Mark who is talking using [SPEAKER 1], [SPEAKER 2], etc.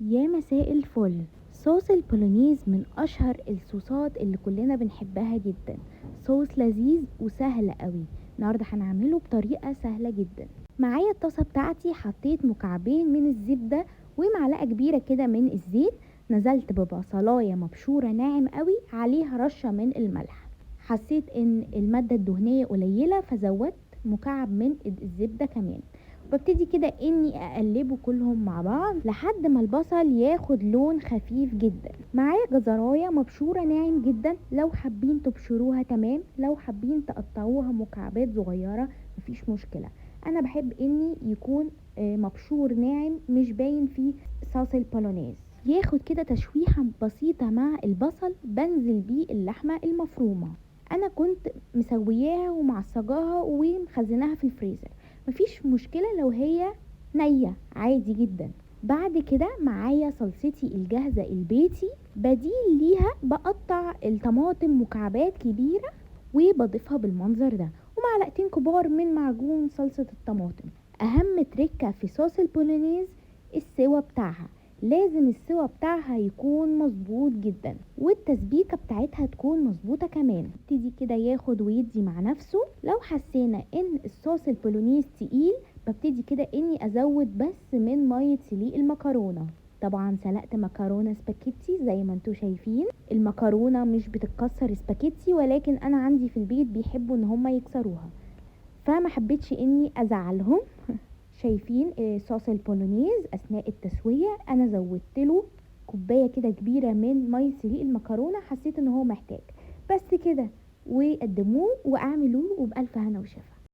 [SPEAKER 1] يا مساء الفل. صوص البولونيز من اشهر الصوصات اللي كلنا بنحبها جدا. صوص لذيذ وسهل قوي. النهارده هنعمله بطريقه سهله جدا. معايا الطاسه بتاعتي، حطيت مكعبين من الزبده ومعلقه كبيره كده من الزيت. نزلت ببصلايه مبشوره ناعم قوي، عليها رشه من الملح. حسيت ان الماده الدهنيه قليله فزودت مكعب من الزبده كمان. وببتدي كده اني اقلبه كلهم مع بعض لحد ما البصل ياخد لون خفيف جدا. معايا جزرايه مبشوره ناعم جدا، لو حابين تبشروها تمام، لو حابين تقطعوها مكعبات صغيره مفيش مشكله. انا بحب اني يكون مبشور ناعم، مش باين فيه صوص البولونيز. ياخد كده تشويحه بسيطه مع البصل، بنزل بيه اللحمه المفرومه. انا كنت مسوياها ومعصجاها ومخزناها في الفريزر، مفيش مشكلة لو هي نية، عادي جدا. بعد كده معايا صلصتي الجاهزة البيتي، بديل ليها بقطع الطماطم مكعبات كبيرة وبضيفها بالمنظر ده، ومعلقتين كبار من معجون صلصة الطماطم. اهم تركة في صوص البولونيز السوا بتاعها، لازم السوا بتاعها يكون مظبوط جدا، والتسبيكة بتاعتها تكون مظبوطة كمان. يبتدي كده ياخد ويدي مع نفسه. لو حسينا ان الصوص البولونيز تقيل، ببتدي كده اني ازود بس من مية سليق المكرونة. طبعا سلقت مكرونة سباكيتي زي ما انتوا شايفين. المكرونة مش بتتكسر سباكيتي، ولكن انا عندي في البيت بيحبوا ان هم يكسروها، فما حبيتش اني ازعلهم. شايفين صوص البولونيز اثناء التسوية انا زودت له كوباية كده كبيرة من مية سليق المكرونة، حسيت ان هو محتاج. بس كده، وقدموه واعملوه وبألف هنا وشفا.